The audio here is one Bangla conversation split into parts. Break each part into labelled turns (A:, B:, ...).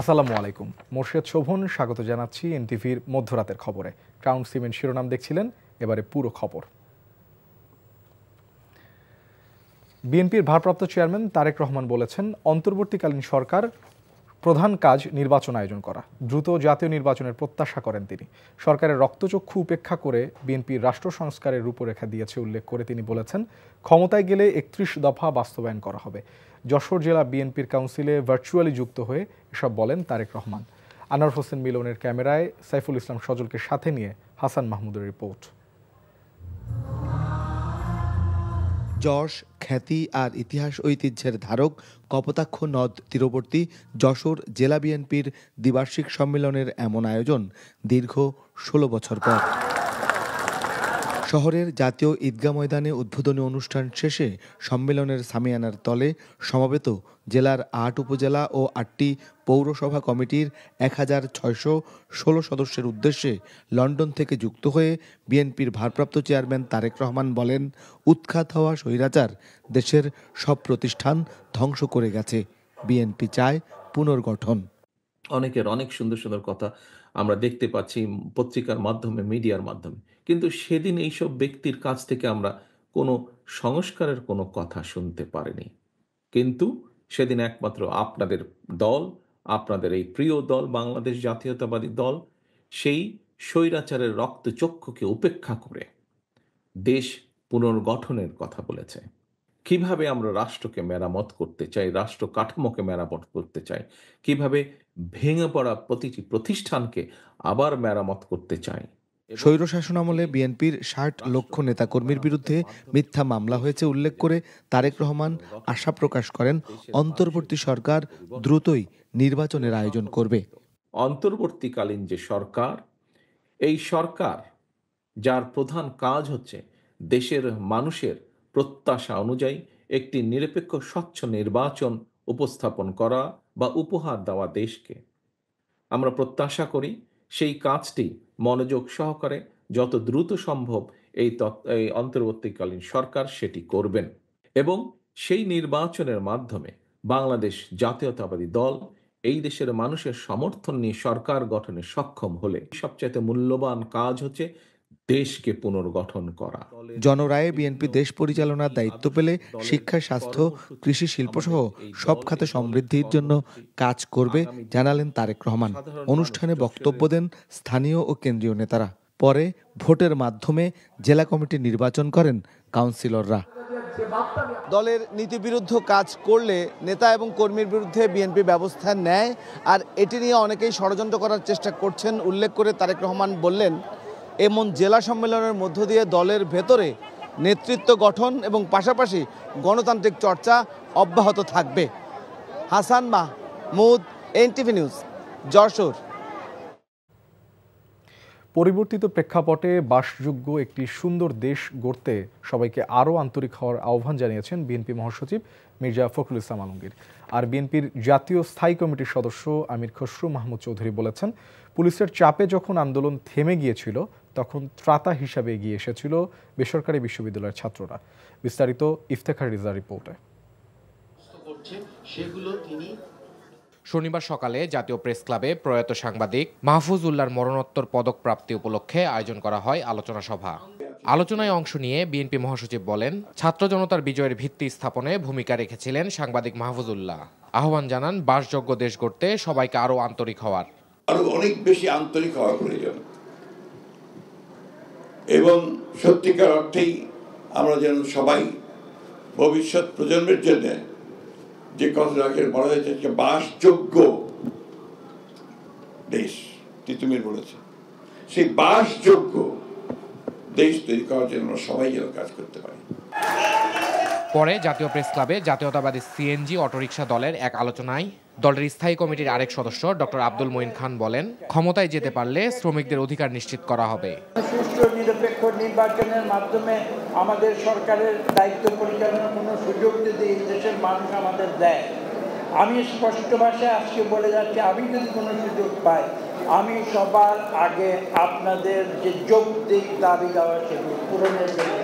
A: আসসালামু আলাইকুম। মোর্শেদ শোভন স্বাগত জানাচ্ছি এনটিভির মধ্যরাতের খবরে। ক্রাউন সিমেন্ট শিরোনাম দেখছিলেন, এবারে পুরো খবর। বিএনপির ভারপ্রাপ্ত চেয়ারম্যান তারেক রহমান বলেছেন, অন্তর্বর্তীকালীন সরকার প্রধান কাজ নির্বাচন আয়োজন করা। দ্রুত জাতীয় নির্বাচনের প্রত্যাশা করেন তিনি। সরকারের রক্তচক্ষু উপেক্ষা করে বিএনপির রাষ্ট্র সংস্কারের রূপরেখা দিয়েছে উল্লেখ করে তিনি বলেছেন, ক্ষমতায় গেলে ৩১ দফা বাস্তবায়ন করা হবে। যশোর জেলা বিএনপির কাউন্সিলে ভার্চুয়ালি যুক্ত হয়ে এসব বলেন তারেক রহমান। আনোয়ার হোসেন মিলনের ক্যামেরায় সাইফুল ইসলাম সজলকে সাথে নিয়ে হাসান মাহমুদের রিপোর্ট।
B: যশ, খ্যাতি আর ইতিহাস ঐতিহ্যের ধারক কপোতাক্ষ নদ তীরবর্তী যশোর জেলা বিএনপির দ্বিবার্ষিক সম্মেলনের এমন আয়োজন দীর্ঘ ১৬ বছর পর। শহরের জাতীয় ঈদগাহ ময়দানে উদ্বোধনী অনুষ্ঠান শেষে সম্মেলনের সামিয়ানার তলে সমবেত জেলার ৮ উপজেলা ও ৮টি পৌরসভা কমিটির ১,৬১৬ সদস্যের উদ্দেশ্যে লন্ডন থেকে যুক্ত হয়ে বিএনপির ভারপ্রাপ্ত চেয়ারম্যান তারেক রহমান বলেন, উৎখাত হওয়া স্বৈরাচার দেশের সব প্রতিষ্ঠান ধ্বংস করে গেছে। বিএনপি চায় পুনর্গঠন।
C: অনেকের অনেক সুন্দর সুন্দর কথা আমরা দেখতে পাচ্ছি পত্রিকার মাধ্যমে, মিডিয়ার মাধ্যমে, কিন্তু সেদিন এইসব ব্যক্তির কাছ থেকে আমরা কোনো সংস্কারের কোনো কথা শুনতে পারিনি। কিন্তু সেদিন একমাত্র আপনাদের দল, আপনাদের এই প্রিয় দল বাংলাদেশ জাতীয়তাবাদী দল, সেই স্বৈরাচারের রক্তচক্ষুকে উপেক্ষা করে দেশ পুনর্গঠনের কথা বলেছে। কিভাবে আমরা রাষ্ট্রকে মেরামত করতে চাই, রাষ্ট্র কাঠামোকে মেরামত করতে চাই, কিভাবে ভেঙে পড়া প্রতিটি প্রতিষ্ঠানকে আবার মেরামত করতে চাই।
B: স্বৈরশাসন আমলে বিএনপির ৬০ লক্ষ নেতাকর্মীর বিরুদ্ধে মিথ্যা মামলা হয়েছে উল্লেখ করে তারেক রহমান আশা প্রকাশ করেন, অন্তর্বর্তী সরকার দ্রুতই নির্বাচনের আয়োজন করবে।
C: অন্তর্বর্তীকালীন যে সরকার, এই সরকার যার প্রধান কাজ হচ্ছে দেশের মানুষের প্রত্যাশা অনুযায়ী একটি নিরপেক্ষ স্বচ্ছ নির্বাচন উপস্থাপন করা বা উপহার দেওয়া দেশকে, আমরা প্রত্যাশা করি সেই কাজটি মনোযোগ সহকারে যত দ্রুত সম্ভব এই অন্তর্বর্তীকালীন সরকার সেটি করবেন এবং সেই নির্বাচনের মাধ্যমে বাংলাদেশ জাতীয়তাবাদী দল এই দেশের মানুষের সমর্থন নিয়ে সরকার গঠনে সক্ষম হলে সবচাইতে মূল্যবান কাজ হচ্ছে দেশকে পুনর্গঠন করা।
B: জনরায়ে বিএনপি দেশ পরিচালনার দায়িত্ব পেলে শিক্ষা, স্বাস্থ্য, কৃষি, শিল্পসহ সব খাতে সমৃদ্ধির জন্য কাজ করবে জানালেন তারেক রহমান। অনুষ্ঠানে বক্তব্য দেন স্থানীয় ও কেন্দ্রীয় নেতারা। পরে ভোটের মাধ্যমে জেলা কমিটি নির্বাচন করেন কাউন্সিলররা। দলের নীতিবিরুদ্ধ কাজ করলে নেতা এবং কর্মীর বিরুদ্ধে বিএনপি ব্যবস্থা নেয়, আর এটি নিয়ে অনেকেই ষড়যন্ত্র করার চেষ্টা করছেন উল্লেখ করে তারেক রহমান বললেন, এমন জেলা সম্মেলনের মধ্য দিয়ে দলের ভেতরে নেতৃত্ব গঠন এবং পাশাপাশি গণতান্ত্রিক চর্চা অব্যাহত থাকবে। Hasan Mahmud, NTV news, Jessore.
A: পরিবর্তিত প্রেক্ষাপটে বাসযোগ্য একটি সুন্দর দেশ গড়তে সবাইকে আরও আন্তরিক হওয়ার আহ্বান জানিয়েছেন বিএনপি মহাসচিব মির্জা ফখরুল ইসলাম আলমগীর। আর বিএনপির জাতীয় স্থায়ী কমিটির সদস্য আমির খসরু মাহমুদ চৌধুরী বলেছেন, পুলিশের চাপে যখন আন্দোলন থেমে গিয়েছিল তখন ত্রাতা হিসাবে এগিয়ে এসেছিল বেসরকারি বিশ্ববিদ্যালয়ের ছাত্ররা। বিস্তারিত ইফতেখার রিজার রিপোর্টে।
D: শনিবার সকালে জাতীয় প্রেস ক্লাবে প্রয়াত সাংবাদিক মাহফুজ উল্লাহর মরণোত্তর পদক প্রাপ্তি উপলক্ষে আয়োজন করা হয় আলোচনা সভা। আলোচনায় অংশ নিয়ে বিএনপি মহাসচিব বলেন, ছাত্র জনতার বিজয়ের ভিত্তি স্থাপনে ভূমিকা রেখেছিলেন সাংবাদিক মাহফুজ উল্লাহ। আহ্বান জানান বাসযোগ্য দেশ গড়তে সবাইকে আরও আন্তরিক হওয়ার।
E: আরো অনেক বেশি আন্তরিক হওয়া প্রয়োজন এবং সত্যিকার অর্থেই আমরা যেন সবাই ভবিষ্যৎ প্রজন্মের জন্য যে কথাটাকে বলা হয়েছে বাসযোগ্য দেশ, তিতুমির বলেছে, সেই বাসযোগ্য দেশ তৈরি করার জন্য সবাই যেন কাজ করতে পারে।
D: পরে জাতীয় প্রেস ক্লাবে জাতীয়তাবাদী সিএনজি অটোরিকশা দলের এক আলোচনায় দলের স্থায়ী কমিটির আরেক সদস্য ডক্টর আব্দুল মঈন খান বলেন, ক্ষমতায় যেতে পারলে শ্রমিকদের অধিকার নিশ্চিত করা হবে।
F: সুষ্ঠু নিরপেক্ষ নির্বাচনের মাধ্যমে আমাদের সরকারের দায়িত্ব পরিচালনার কোনো সুযোগ যদি এই দেশের মানুষ আমাদের দেয়, আমি স্পষ্ট ভাষায় আজকে বলে যাচ্ছি, আমি যদি কোনো সুযোগ পাই, আমি সবার আগে আপনাদের যে যৌক্তিক দাবি দেওয়া সেগুলো পূরণের জন্য।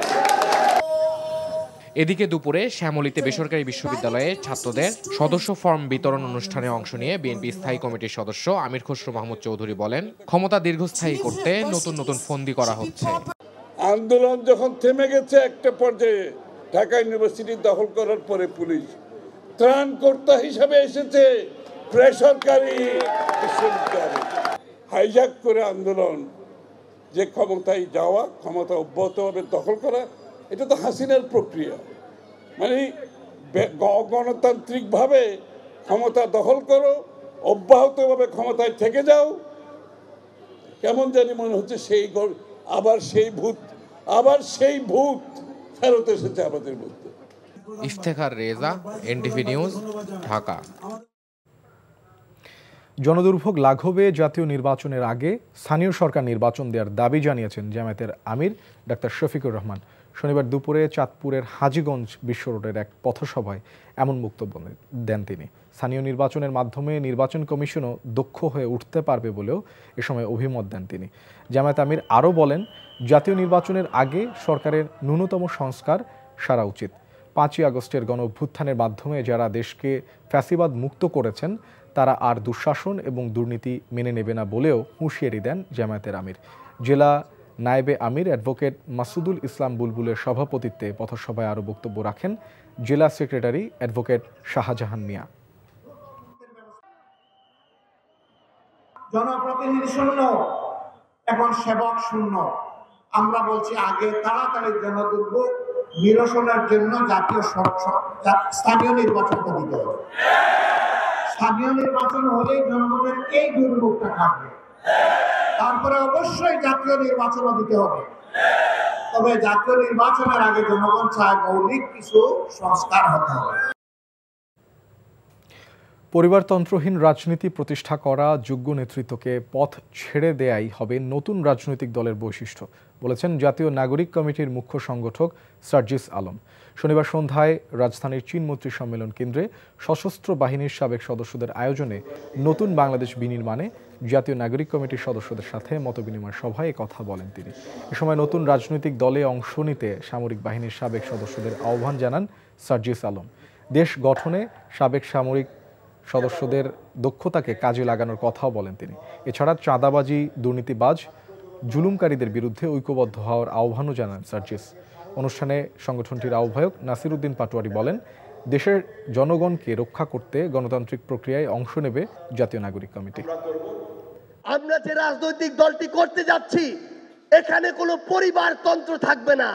D: এদিকে দুপুরে শ্যামলীতে বেসরকারি বিশ্ববিদ্যালয়ে ছাত্রদের সদস্য ফর্ম বিতরণ অনুষ্ঠানে অংশ নিয়ে বিএনপি স্থায়ী কমিটির সদস্য আমির খসরু মাহমুদ চৌধুরী বলেন, ক্ষমতা দীর্ঘস্থায়ী করতে নতুন নতুন ফন্দি করা হচ্ছে।
G: আন্দোলন যখন থেমে গেছে একটা পর্যায়ে, ঢাকা ইউনিভার্সিটি দখল করার পরে পুলিশ ত্রাণকর্তা হিসাবে এসেছে বেসরকারি বিশ্ববিদ্যালয় হাইজ্যাক করে আন্দোলন, যে ক্ষমতায় যাওয়া, ক্ষমতা অব্যাহতভাবে দখল করা, এটা তো হাসিনার প্রক্রিয়া। মানে গণতান্ত্রিকভাবে ক্ষমতা দখল করো, অব্যাহতভাবে ক্ষমতায় থেকে যাও। কেমন জানি মনে হচ্ছে আবার সেই ভূত ফেরত এসেছে আমাদের মধ্যে।
D: Iftekhar Reza, NTV news, Dhaka.
A: জনদুর্ভোগ লাঘবে জাতীয় নির্বাচনের আগে স্থানীয় সরকার নির্বাচন দেওয়ার দাবি জানিয়েছেন জামায়াতের আমির ডাক্তার শফিকুর রহমান। শনিবার দুপুরে চাঁদপুরের হাজীগঞ্জ বিশ্ব রোডের এক পথসভায় এমন বক্তব্য দেন তিনি। স্থানীয় নির্বাচনের মাধ্যমে নির্বাচন কমিশনও দক্ষ হয়ে উঠতে পারবে বলেও এ সময় অভিমত দেন তিনি। জামায়াত আমির আরও বলেন, জাতীয় নির্বাচনের আগে সরকারের ন্যূনতম সংস্কার সারা উচিত। 5ই আগস্টের গণ অভ্যুত্থানের মাধ্যমে যারা দেশকে ফ্যাসিবাদ মুক্ত করেছেন তারা আর দুঃশাসন এবং দুর্নীতি মেনে নেবে না বলেও হুঁশিয়ারি দেন জামায়াতের আমির। জেলা নায়েবে আমির অ্যাডভোকেট মাসুদুল ইসলাম বুলবুলের সভাপতিত্বে পথসভায় আরও বক্তব্য রাখেন জেলা সেক্রেটারি অ্যাডভোকেট শাহজাহান মিয়া।
H: জনপ্রতিনিধি শূন্য, এখন সেবক শূন্য। আমরা বলছি আগে তাড়াতাড়ি জনদুর্ভোগ নিরসনের জন্য স্থানীয় নির্বাচনটা দিতে হবে। স্থানীয় নির্বাচন হলেই জনগণের এই দুর্ভোগটা কাটবে। তারপরে অবশ্যই জাতীয় নির্বাচনও দিতে হবে। তবে জাতীয় নির্বাচনের আগে জনগণ চায় মৌলিক কিছু সংস্কার হতে হবে।
A: পরিবারতন্ত্রহীন রাজনীতি প্রতিষ্ঠা করা যোগ্য নেতৃত্বকে পথ ছেড়ে দেয়াই হবে নতুন রাজনৈতিক দলের বৈশিষ্ট্য, বলেছেন জাতীয় নাগরিক কমিটির মুখ্য সংগঠক সার্জিস আলম। শনিবার সন্ধ্যায় রাজধানীর চীনমৈত্রী সম্মেলন কেন্দ্রে সশস্ত্র বাহিনীর সাবেক সদস্যদের আয়োজনে নতুন বাংলাদেশ বিনির্মাণে জাতীয় নাগরিক কমিটির সদস্যদের সাথে মতবিনিময় সভায় কথা বলেন তিনি। এ সময় নতুন রাজনৈতিক দলে অংশ নিতে সামরিক বাহিনীর সাবেক সদস্যদের আহ্বান জানান সার্জিস আলম। দেশ গঠনে সাবেক সামরিক সদস্যদের দক্ষতাকে কাজে লাগানোর কথাও বলেন তিনি। এছাড়া চাঁদাবাজি, দুর্নীতিবাজ, জুলুমকারীদের বিরুদ্ধে ঐক্যবদ্ধ হওয়ার আহ্বানও জানান সার্জিস। অনুষ্ঠানে সংগঠনটির আহ্বায়ক নাসির উদ্দিন পাটোয়ারি বলেন, দেশের জনগণকে রক্ষা করতে গণতান্ত্রিক প্রক্রিয়ায় অংশ নেবে জাতীয় নাগরিক কমিটি।
I: আমরা যে রাজনৈতিক দলটি করতে যাচ্ছি, এখানে কোনো পরিবারতন্ত্র থাকবে না।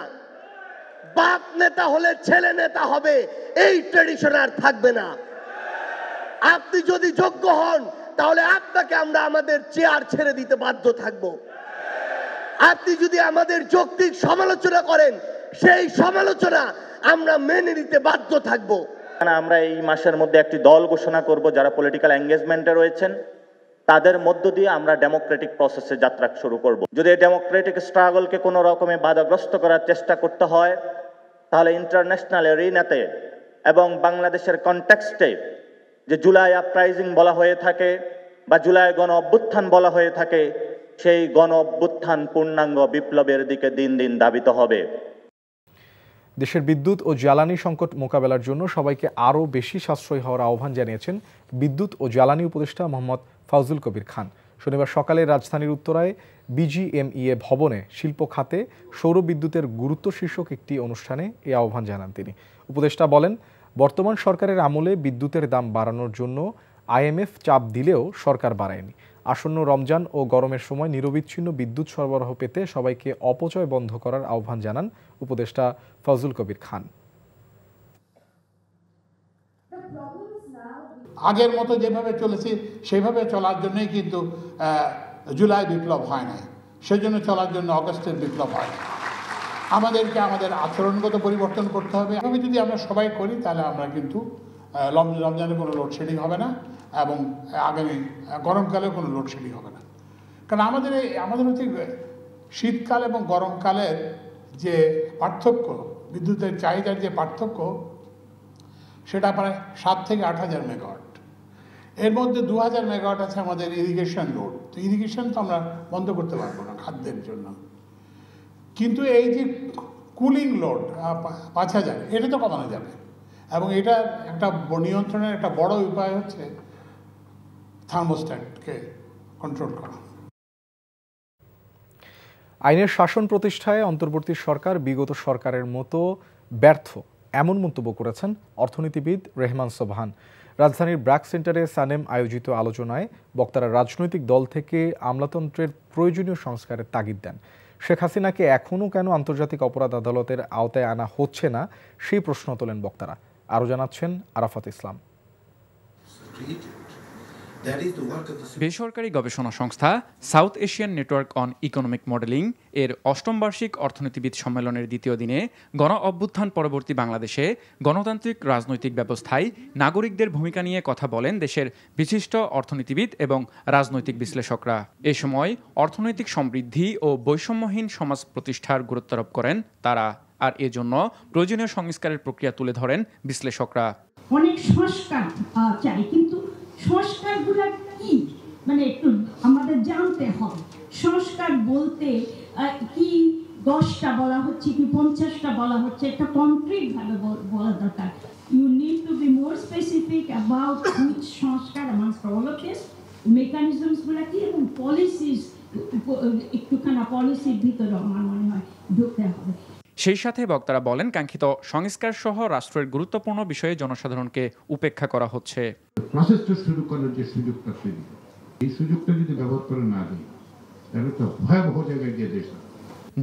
I: বাপ নেতা হলে ছেলে নেতা হবে, এই ট্রেডিশন আর থাকবে না। আপনি যদি যোগ্য হন তাহলে আপনাকে আমরা আমাদের চেয়ার ছেড়ে দিতে বাধ্য থাকব। আপনি যদি আমাদের যৌক্তিক সমালোচনা করেন, সেই সমালোচনা আমরা মেনে নিতে বাধ্য থাকব।
J: আমরা এই মাসের মধ্যে একটি দল ঘোষণা করব যারা পলিটিক্যাল এঙ্গেজমেন্টে রয়েছেন, তাদের মধ্য দিয়ে আমরা ডেমোক্রেটিক প্রসেসে যাত্রা শুরু করব। যদি ডেমোক্রেটিক স্ট্রাগলকে কোনো রকমে বাধাগ্রস্ত করার চেষ্টা করতে হয়, তাহলে ইন্টারন্যাশনাল এরিনাতে এবং বাংলাদেশের কনটেক্সটে যে জুলাই আপরাইজিং বলা হয়ে থাকে বা জুলাই গণ অভ্যুত্থান বলা হয়ে থাকে, সেই গণ অভ্যুত্থান পূর্ণাঙ্গ বিপ্লবের দিকে দিন দিন ধাবিত হবে।
A: দেশের বিদ্যুৎ ও জ্বালানি সংকট মোকাবেলার জন্য সবাইকে আরও বেশি সাশ্রয়ী হওয়ার আহ্বান জানিয়েছেন বিদ্যুৎ ও জ্বালানি উপদেষ্টা মোহাম্মদ ফাউজুল কবির খান। শনিবার সকালে রাজধানীর উত্তরায় বিজিএমইএ ভবনে শিল্প খাতে সৌর বিদ্যুতের গুরুত্ব শীর্ষক একটি অনুষ্ঠানে এই আহ্বান জানান তিনি। উপদেষ্টা বলেন, বর্তমান সরকারের আমলে বিদ্যুতের দাম বাড়ানোর জন্য আইএমএফ চাপ দিলেও সরকার বাড়ায়নি। আসন্ন রমজান ও গরমের সময় নিরবিচ্ছিন্ন বিদ্যুৎ সরবরাহ পেতে সবাইকে অপচয় বন্ধ করার আহ্বান জানান উপদেষ্টা ফাউজুল কবির খান।
K: আগের মতো যেভাবে চলেছি সেভাবে চলার জন্যই কিন্তু জুলাই বিপ্লব হয় নাই, সেজন্য চলার জন্য অগস্টের বিপ্লব হয় না। আমাদেরকে আমাদের আচরণগত পরিবর্তন করতে হবে। এভাবে যদি আমরা সবাই করি তাহলে আমরা কিন্তু রমজানে কোনো লোডশেডিং হবে না এবং আগামী গরমকালেও কোনো লোডশেডিং হবে না। কারণ আমাদের হচ্ছে শীতকাল এবং গরমকালের যে পার্থক্য, বিদ্যুতের চাহিদার যে পার্থক্য, সেটা প্রায় 7 থেকে 8,000 মেগাওয়াট। এর মধ্যে 2,000 মেগাওয়াট আছে আমাদের ইরিগেশন লোড। তো ইরিগেশন তো আমরা বন্ধ করতে পারবো না খাদ্যের জন্য, কিন্তু এই যে কুলিং লোড 5000, এটা তো কমানো যাবে। এবং এটা একটা নিয়ন্ত্রণের একটা বড় উপায় হচ্ছে থার্মোস্ট্যাটকে কন্ট্রোল করা।
A: আইনের শাসন প্রতিষ্ঠায় অন্তর্বর্তী সরকার বিগত সরকারের মতো ব্যর্থ, এমন মন্তব্য করেছেন অর্থনীতিবিদ রেহমান সোবহান। রাজধানীর ব্র্যাক সেন্টারে সানেম আয়োজিত আলোচনায় বক্তারা রাজনৈতিক দল থেকে আমলাতন্ত্রের প্রয়োজনীয় সংস্কারের তাগিদ দেন। শেখ হাসিনাকে এখনও কেন আন্তর্জাতিক অপরাধ আদালতের আওতায় আনা হচ্ছে না, সেই প্রশ্ন তোলেন বক্তারা। আরও জানাচ্ছেন আরাফাত ইসলাম।
L: বেসরকারি গবেষণা সংস্থা south Asian network on economic modelling এর ৮ম বার্ষিক অর্থনীতিবিদ সম্মেলনের দ্বিতীয় দিনে গণ অভ্যুত্থান পরবর্তী বাংলাদেশে গণতান্ত্রিক রাজনৈতিক ব্যবস্থায় নাগরিকদের ভূমিকা নিয়ে কথা বলেন দেশের বিশিষ্ট অর্থনীতিবিদ এবং রাজনৈতিক বিশ্লেষকরা। এ সময় অর্থনৈতিক সমৃদ্ধি ও বৈষম্যহীন সমাজ প্রতিষ্ঠার গুরুত্বারোপ করেন তারা। আর এজন্য প্রয়োজনীয় সংস্কারের প্রক্রিয়া তুলে ধরেন বিশ্লেষকরা।
M: অনেক সংস্কার চাই, কিন্তু সংস্কারগুলো কি মানে একটু আমাদের জানতে হবে। সংস্কার বলতে কি 10টা বলা হচ্ছে কি 50টা বলা হচ্ছে, একটা কনক্রিট ভাবে বলা দরকার। You need to be more specific about which সংস্কার অ্যামাংস্ট অল অফ দিস, মেকানিজমসগুলো কি এবং পলিসিস, একটুখানা পলিসির ভিতরে আমার মনে হয় ঢুকতে হবে।
L: সেই সাথে বক্তারা বলেন, কাঙ্ক্ষিত সংস্কার সহ রাষ্ট্রের গুরুত্বপূর্ণ বিষয়ে জনসাধারণকে উপেক্ষা করা হচ্ছে।
N: প্রসেসটা শুরু করার যে সুযোগটা তৈরি, এই সুযোগটা যদি ব্যবহার করে না দিই তাহলে তো ভয়াবহ জায়গায় গিয়ে দেশ।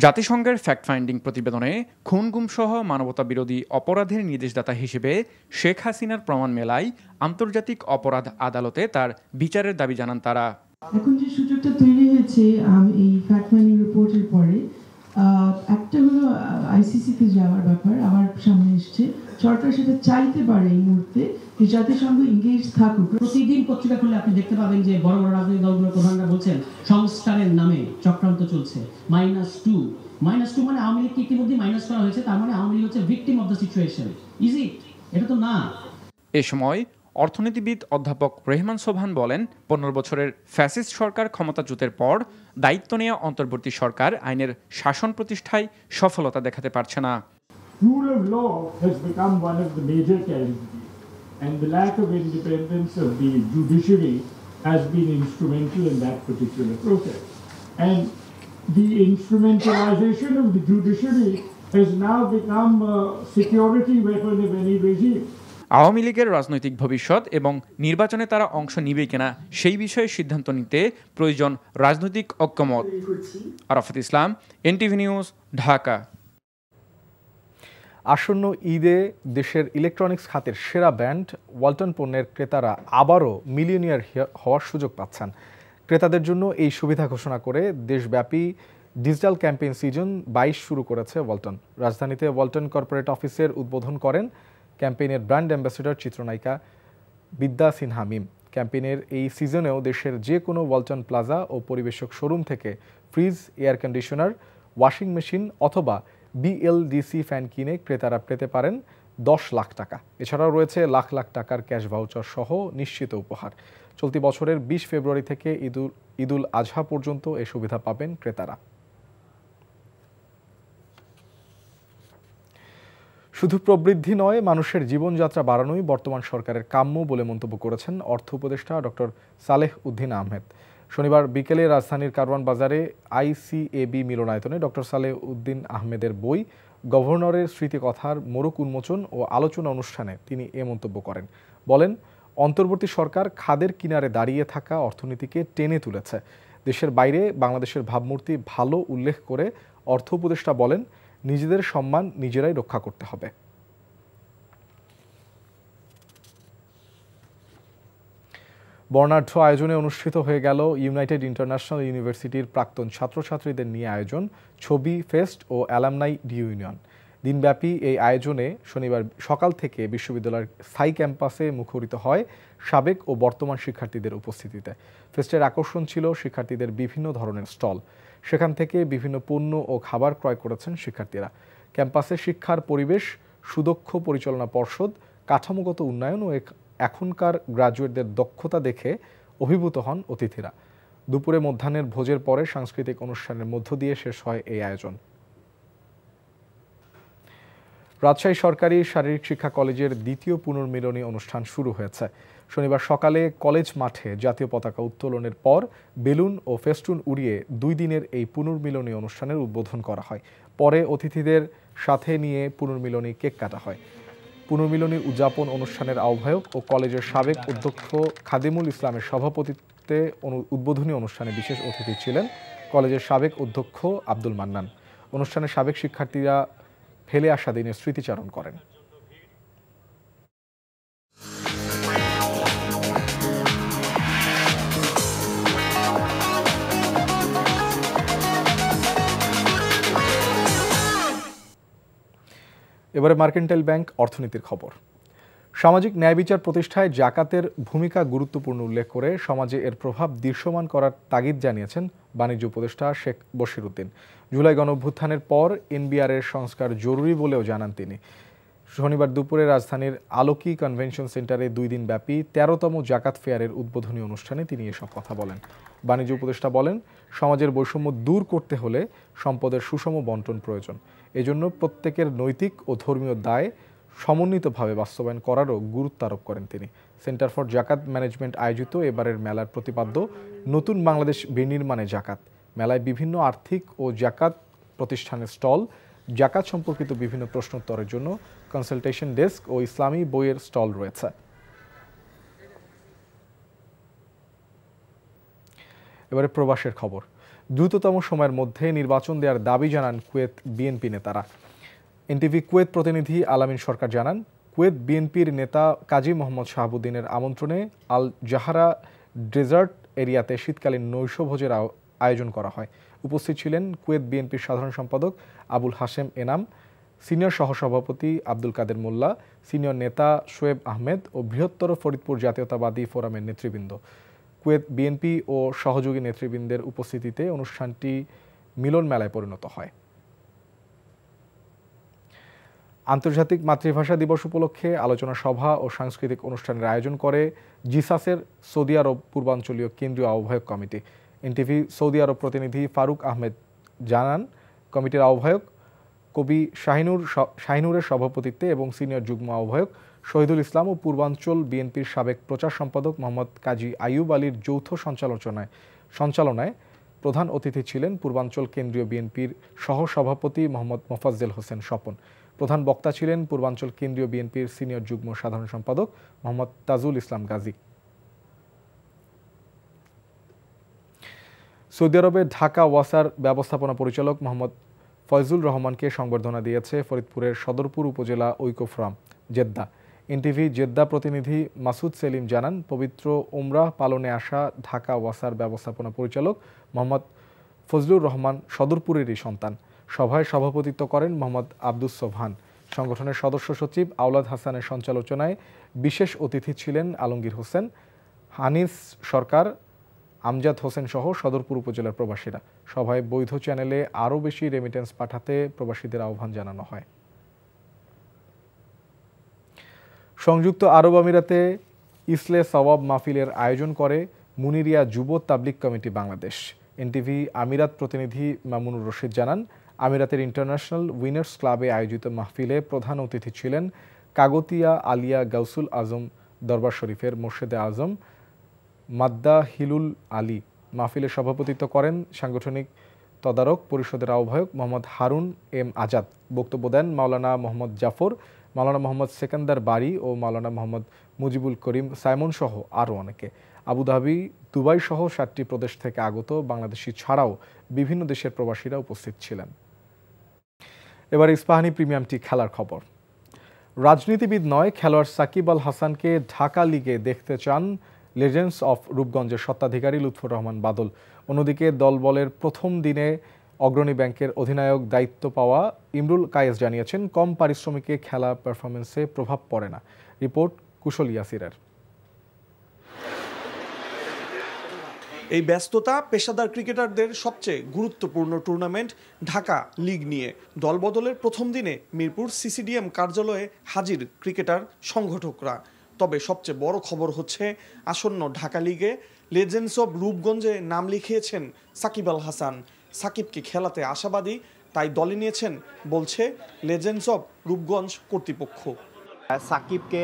L: জাতিসংঘের ফ্যাক্ট ফাইন্ডিং প্রতিবেদনে খুন গুম সহ মানবতা বিরোধী অপরাধের নির্দেশদাতা হিসেবে শেখ হাসিনার প্রমাণ মেলায় আন্তর্জাতিক অপরাধ আদালতে তার বিচারের দাবি জানান তারা।
O: এখন যে সুযোগটা তৈরি হয়েছে এই ফ্যাক্ট ফাইন্ডিং রিপোর্টের পরে, একটা হলো আইসিসিতে যাওয়ার ব্যাপার আমার সামনে এসছে। সরকার সেটা চাইতে পারে এই মুহূর্তে যে জাতিসংঘ এনগেজ থাকুক।
P: প্রতিদিন পত্রিকা খুললে আপনি দেখতে পাবেন যে বড় বড় রাজনৈতিক দলগুলোর প্রধানরা বলছেন সংস্কারের নামে চক্রান্ত চলছে। -2 মানে আওয়ামী লীগকে ইতিমধ্যে মাইনাস করা হয়েছে, তার মানে আওয়ামী লীগ হচ্ছে victim of the situation. Easy? এটা তো না।
L: এ সময় অর্থনীতিবিদ অধ্যাপক রেহমান সোবহান বলেন, 15 বছরের ফ্যাসিস্ট সরকার ক্ষমতাচ্যুতের পর দায়িত্ব নেওয়া অন্তর্বর্তী সরকার আইনের শাসন প্রতিষ্ঠায় সফলতা দেখাতে পারছে না।
Q: Rule of law has become one of the major casualties, and the lack of independence of the judiciary has been instrumental in that particular process. And the instrumentalization of the judiciary has now become a security weapon of any regime.
L: Awami লীগের রাজনৈতিক ভবিষ্যৎ এবং নির্বাচনে তারা অংশ নিবে কিনা সেই বিষয়ে সিদ্ধান্ত নিতে প্রয়োজন রাজনৈতিক ঐক্যমত। আরাফাত ইসলাম, এনটিভি নিউজ, ঢাকা।
A: আসন্ন ঈদে দেশের ইলেকট্রনিক্স খাতের সেরা ব্র্যান্ড ওয়ালটন পণ্যের ক্রেতারা আবারও মিলিয়নিয়ার হওয়ার সুযোগ পাচ্ছেন। ক্রেতাদের জন্য এই সুবিধা ঘোষণা করে দেশব্যাপী ডিজিটাল ক্যাম্পেইন সিজন 22 শুরু করেছে ওয়ালটন। রাজধানীতে ওয়ালটন কর্পোরেট অফিসের উদ্বোধন করেন ক্যাম্পেইনের ব্র্যান্ড অ্যাম্বাসেডর চিত্রনায়িকা বিদ্যা সিনহা মিম। ক্যাম্পেইনের এই সিজনেও দেশের যে কোনো ওয়ালটন প্লাজা ও পরিবেশক শোরুম থেকে fridge, air conditioner, washing machine অথবা বিএলডিসি ফ্যান কিনে ক্রেতারা পেতে পারেন 10 লাখ টাকা। এছাড়াও রয়েছে লাখ লাখ টাকার ক্যাশ ভাউচার সহ নিশ্চিত উপহার। চলতি বছরের 20 ফেব্রুয়ারি থেকে ঈদুল আজহা পর্যন্ত এই সুবিধা পাবেন ক্রেতারা। শুধু প্রবৃদ্ধি নয়, মানুষের জীবনযাত্রা বাড়ানোই বর্তমান সরকারের কাম্য বলে মন্তব্য করেছেন অর্থ উপদেষ্টা ডক্টর সালেহ উদ্দিন আহমেদ। শনিবার বিকেলে রাজধানীর কারওয়ান বাজারে আইসিএবি মিলনায়তনে ডক্টর সালেহ উদ্দিন আহমেদের বই গভর্নরের স্মৃতিকথার মোড়ক উন্মোচন ও আলোচনা অনুষ্ঠানে তিনি এ মন্তব্য করেন। বলেন, অন্তর্বর্তী সরকার খাদের কিনারে দাঁড়িয়ে থাকা অর্থনীতিকে টেনে তুলেছে। দেশের বাইরে বাংলাদেশের ভাবমূর্তি ভালো উল্লেখ করে অর্থ উপদেষ্টা বলেন, নিজেদের সম্মান নিজেরাই রক্ষা করতে হবে। বর্ণাঢ্য আয়োজনে অনুষ্ঠিত হয়ে গেল ইউনাইটেড ইন্টারন্যাশনাল ইউনিভার্সিটির প্রাক্তন ছাত্রছাত্রীদের নিয়ে আয়োজন ছবি ফেস্ট ও অ্যালামনাই রিউনিয়ন। দিনব্যাপী এই আয়োজনে শনিবার সকাল থেকে বিশ্ববিদ্যালয়ের স্থায়ী ক্যাম্পাসে মুখরিত হয় সাবেক ও বর্তমান শিক্ষার্থীদের উপস্থিতিতে। ফেস্টের আকর্ষণ ছিল শিক্ষার্থীদের বিভিন্ন ধরনের স্টল। সেখান থেকে বিভিন্ন পণ্য ও খাবার ক্রয় করেছেন শিক্ষার্থীরা। ক্যাম্পাসে শিক্ষার পরিবেশ, সুদক্ষ পরিচালনা পর্ষদ, কাঠামোগত উন্নয়ন ও এখনকার গ্রাজুয়েটদের দক্ষতা দেখে অভিভূত হন অতিথিরা। দুপুরে মধ্যাহ্নের ভোজের পরে সাংস্কৃতিক অনুষ্ঠানের মধ্য দিয়ে শেষ হয় এই আয়োজন। রাজশাহী সরকারি শারীরিক শিক্ষা কলেজের দ্বিতীয় পুনর্মিলনী অনুষ্ঠান শুরু হয়েছে। শনিবার সকালে কলেজ মাঠে জাতীয় পতাকা উত্তোলনের পর বেলুন ও ফেস্টুন উড়িয়ে 2 দিনের এই পুনর্মিলনী অনুষ্ঠানের উদ্বোধন করা হয়। পরে অতিথিদের সাথে নিয়ে পুনর্মিলনী কেক কাটা হয়। পুনর্মিলনী উদযাপন অনুষ্ঠানের আহ্বায়ক ও কলেজের সাবেক অধ্যক্ষ খাদিমুল ইসলামের সভাপতিত্বে উদ্বোধনী অনুষ্ঠানে বিশেষ অতিথি ছিলেন কলেজের সাবেক অধ্যক্ষ আব্দুল মান্নান। অনুষ্ঠানে সাবেক শিক্ষার্থীরা ফেলে আসা দিনের স্মৃতিচারণ করেন। এবারে মার্কেন্টাইল ব্যাংক অর্থনীতির খবর। সামাজিক ন্যায় বিচার প্রতিষ্ঠায় জাকাতের ভূমিকা গুরুত্বপূর্ণ উল্লেখ করে সমাজে এর প্রভাব দৃশ্যমান করার তাগিদ জানিয়েছেন বাণিজ্য উপদেষ্টা শেখ বশির উদ্দিন। জুলাই গণঅভ্যুত্থানের পর এনবিআরের সংস্কার জরুরি বলেও জানান তিনি। শনিবার দুপুরে রাজধানীর আলোকি কনভেনশন সেন্টারে 2 দিন ব্যাপী 13তম জাকাত ফেয়ারের উদ্বোধনী অনুষ্ঠানে তিনি এসব কথা বলেন। বাণিজ্য উপদেষ্টা বলেন, সমাজের বৈষম্য দূর করতে হলে সম্পদের সুষম বন্টন প্রয়োজন। এজন্য প্রত্যেকের নৈতিক ও ধর্মীয় দায় সমন্বিতভাবে বাস্তবায়ন করারও গুরুত্ব আরোপ করেন তিনি। সেন্টার ফর জাকাত ম্যানেজমেন্ট আয়োজিত এবারের মেলার প্রতিপাদ্য নতুন বাংলাদেশ বিনির্মাণে জাকাত। মেলায় বিভিন্ন আর্থিক ও জাকাত প্রতিষ্ঠানের স্টল, জাকাত সম্পর্কিত বিভিন্ন প্রশ্নোত্তরের জন্য কনসালটেশন ডেস্ক ও ইসলামী বইয়ের স্টল রয়েছে। এবারে প্রবাসের খবর। দ্রুততম সময়ের মধ্যে নির্বাচন দেওয়ার দাবি জানান কুয়েত বিএনপি নেতারা। এনটিভি কুয়েত প্রতিনিধি আলামিন সরকার জানান, কুয়েত বিএনপির নেতা কাজী মোহাম্মদ শাহাবুদ্দিনের আমন্ত্রণে আল জাহারা ডেজার্ট এরিয়াতে শীতকালীন নৈশভোজের আয়োজন করা হয়। উপস্থিত ছিলেন কুয়েত বিএনপির সাধারণ সম্পাদক আবুল হাশেম এনাম, সিনিয়র সহসভাপতি আব্দুল কাদের মোল্লা, সিনিয়র নেতা শোয়েব আহমেদ ও বৃহত্তর ফরিদপুর জাতীয়তাবাদী ফোরামের নেতৃবৃন্দ। কুয়েত বিএনপি ও সহযোগী নেতৃবৃন্দের উপস্থিতিতে অনুষ্ঠানটি মিলন মেলায় পরিণত হয়। আন্তর্জাতিক মাতৃভাষা দিবস উপলক্ষে আলোচনা সভা ও সাংস্কৃতিক অনুষ্ঠানের আয়োজন করে জিসাসের সৌদি আরব পূর্বাঞ্চলীয় কেন্দ্রীয় আহ্বায়ক কমিটি। এনটিভি সৌদি আরব প্রতিনিধি ফারুক আহমেদ জানান, কমিটির আহ্বায়ক কবি শাহিনুরের সভাপতিত্বে এবং সিনিয়র যুগ্ম আহ্বায়ক শহীদুল ইসলাম ও পূর্বাঞ্চল বিএনপির সাবেক প্রচার সম্পাদক মোহাম্মদ কাজী আইয়ুব আলীর যৌথ সঞ্চালনায় প্রধান অতিথি ছিলেন পূর্বাঞ্চল কেন্দ্রীয় বিএনপির সহসভাপতি মোহাম্মদ মোফাজ্জেল হোসেন স্বপন। প্রধান বক্তা ছিলেন পূর্বাঞ্চল কেন্দ্রীয় বিএনপির সিনিয়র যুগ্ম সাধারণ সম্পাদক মোহাম্মদ তাজুল ইসলাম গাজী। সৌদি আরবের ঢাকা ওয়াসার ব্যবস্থাপনা পরিচালক মোহাম্মদ ফয়জুল রহমানকে সংবর্ধনা দিয়েছে ফরিদপুরের সদরপুর উপজেলা ঐক্য ফোরাম জেদ্দা। এনটিভি জেদ্দা প্রতিনিধি মাসুদ সেলিম জানান, পবিত্র উমরাহ পালনে আসা ঢাকা ওয়াসার ব্যবস্থাপনা পরিচালক মোহাম্মদ ফজলুর রহমান সদরপুরেরই সন্তান। সভায় সভাপতিত্ব করেন মোহাম্মদ আব্দুস সোবহান। সংগঠনের সদস্য সচিব আওলাদ হাসানের সঞ্চালনায় বিশেষ অতিথি ছিলেন আলমগীর হোসেন, হানিস সরকার, আমজাদ হোসেন সহ সদরপুর উপজেলার প্রবাসীরা। সভায় বৈধ চ্যানেলে আরও বেশি রেমিটেন্স পাঠাতে প্রবাসীদের আহ্বান জানানো হয়। সংযুক্ত আরব আমিরাতে ইসলে সওয়াব মাহফিলের আয়োজন করে মুনিরিয়া যুব তাবলিগ কমিটি বাংলাদেশ। এনটিভি আমিরাত প্রতিনিধি মামুনুর রশিদ জানান, আমিরাতের ইন্টারন্যাশনাল উইনার্স ক্লাবে আয়োজিত মাহফিলে প্রধান অতিথি ছিলেন কাগতিয়া আলিয়া গাউসুল আজম দরবার শরীফের মোর্শেদে আজম মাদ্দা হিলুল আলী। মাহফিলে সভাপতিত্ব করেন সাংগঠনিক তদারক পরিষদের আহ্বায়ক মোহাম্মদ হারুন এম আজাদ। বক্তব্য দেন মাওলানা মোহাম্মদ জাফর, মাওলানা মোহাম্মদ সেকান্দার বাড়ি ও মাওলানা মোহাম্মদ মুজিবুল করিম সাইমন সহ আরও অনেকে। আবুধাবি, দুবাই সহ 7টি প্রদেশ থেকে আগত বাংলাদেশি ছাড়াও বিভিন্ন দেশের প্রবাসীরা উপস্থিত ছিলেন। এবার ইস্পাহানি প্রিমিয়ামটি খেলার খবর। রাজনীতিবিদ নয়, খেলোয়াড় সাকিব আল হাসানকে ঢাকা লিগে দেখতে চান লেজেন্ডস অফ রূপগঞ্জের স্বত্বাধিকারী লুৎফর রহমান বাদল। অন্যদিকে দলবলের প্রথম দিনে অগ্রণী ব্যাংকের অধিনায়ক দায়িত্ব পাওয়া ইমরুল কায়েস জানিয়েছেন, কম পারিশ্রমিকে খেলা পারফরমেন্সে প্রভাব পড়ে না। রিপোর্ট কুশল ইয়াসিরের।
R: এই ব্যস্ততা পেশাদার ক্রিকেটারদের সবচেয়ে গুরুত্বপূর্ণ টুর্নামেন্ট ঢাকা লিগ নিয়ে। দলবদলের প্রথম দিনে মিরপুর সিসিডিএম কার্যালয়ে হাজির ক্রিকেটার সংগঠকরা। তবে সবচেয়ে বড় খবর হচ্ছে আসন্ন ঢাকা লিগে লেজেন্ডস অব রূপগঞ্জে নাম লিখিয়েছেন সাকিব আল হাসান। সাকিবকে খেলাতে আশাবাদী তাই দলে নিয়েছেন বলছে লেজেন্ডস অব রূপগঞ্জ কর্তৃপক্ষ।
S: সাকিবকে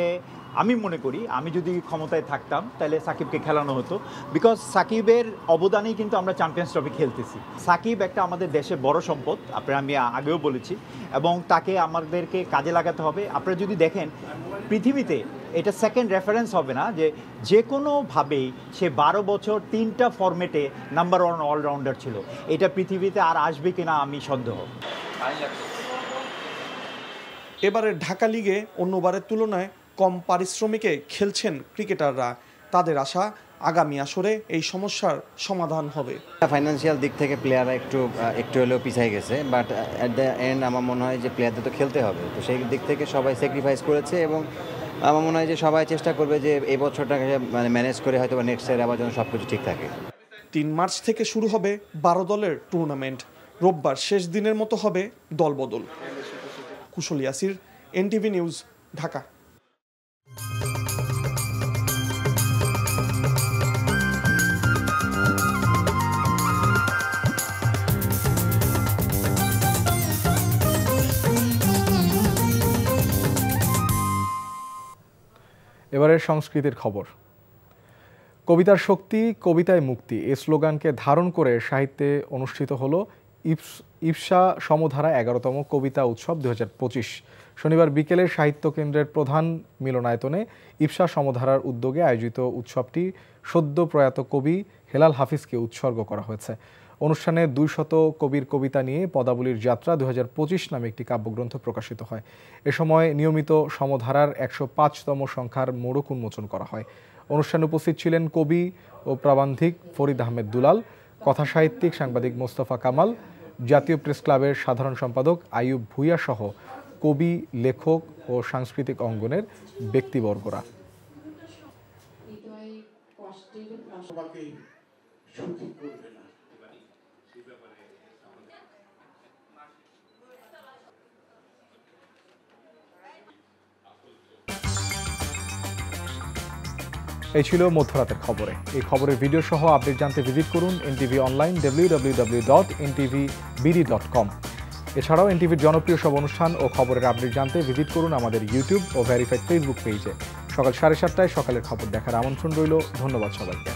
S: আমি মনে করি আমি যদি ক্ষমতায় থাকতাম তাহলে সাকিবকে খেলানো হতো, বিকজ সাকিবের অবদানেই কিন্তু আমরা চ্যাম্পিয়ন্স ট্রফি খেলতেছি। সাকিব একটা আমাদের দেশে বড় সম্পদ, আপনারা আমি আগেও বলেছি, এবং তাকে আমাদেরকে কাজে লাগাতে হবে। আপনারা যদি দেখেন পৃথিবীতে এটা সেকেন্ড রেফারেন্স হবে না যে কোনোভাবেই সে 12 বছর 3টা ফরম্যাটে নাম্বার 1 অলরাউন্ডার ছিল। এটা পৃথিবীতে আর আসবে কিনা আমি সন্দেহ।
R: এবারের ঢাকা লিগে অন্যবারের তুলনায় কম পারিশ্রমিকে খেলছেন ক্রিকেটাররা। তাদের আশা আগামী আসরে এই সমস্যার সমাধান হবে।
T: ফাইন্যান্সিয়াল দিক থেকে প্লেয়াররা একটু হলেও পিছিয়ে গেছে, বাট অ্যাট দ্য এন্ড আমার মনে হয় যে প্লেয়ারদের তো খেলতে হবে, তো সেই দিক থেকে সবাই স্যাক্রিফাইস করেছে এবং আমার মনে হয় যে সবাই চেষ্টা করবে যে এই বছরটাকে মানে ম্যানেজ করে হয়তো নেক্সট ইয়ার আবার যেন সব কিছু ঠিক থাকে।
R: 3 মার্চ থেকে শুরু হবে 12 দলের টুর্নামেন্ট। রোববার শেষ দিনের মতো হবে দলবদল। কুশল ইয়াসির, এনটিভি নিউজ, ঢাকা।
A: এবারের সংস্কৃতির খবর। কবিতার শক্তি, কবিতায় মুক্তি এই স্লোগানকে ধারণ করে সাহিত্যে অনুষ্ঠিত হলো ইপসা সমধারা 11তম কবিতা উৎসব 2025। শনিবার বিকেলে সাহিত্য কেন্দ্রের প্রধান মিলনায়তনে ইপসা সমধারার উদ্যোগে আয়োজিত উৎসবটি সদ্য প্রয়াত কবি হেলাল হাফিজকে উৎসর্গ করা হয়েছে। অনুষ্ঠানে 200 কবির কবিতা নিয়ে পদাবলীর যাত্রা 2025 নামে একটি কাব্যগ্রন্থ প্রকাশিত হয়। এ সময় নিয়মিত সমধারার 105তম সংখ্যার মোড়ক উন্মোচন করা হয়। অনুষ্ঠানে উপস্থিত ছিলেন কবি ও প্রাবন্ধিক ফরিদ আহমেদ দুলাল, কথাসাহিত্যিক সাংবাদিক মোস্তফা কামাল, জাতীয় প্রেস ক্লাবের সাধারণ সম্পাদক আইয়ুব ভূঁইয়া সহ কবি, লেখক ও সাংস্কৃতিক অঙ্গনের ব্যক্তিবর্গরা। এই ছিল মধ্যরাতের খবরে। এই খবরের ভিডিও সহ আপডেট জানতে ভিজিট করুন এনটিভি অনলাইন www.ntvbd.com। এছাড়াও এনটিভির জনপ্রিয় সব অনুষ্ঠান ও খবরের আপডেট জানতে ভিজিট করুন আমাদের ইউটিউব ও ভেরিফাইড ফেসবুক পেজে। সকাল 7:30টায় সকালের খবর দেখার আমন্ত্রণ রইল। ধন্যবাদ সবাইকে।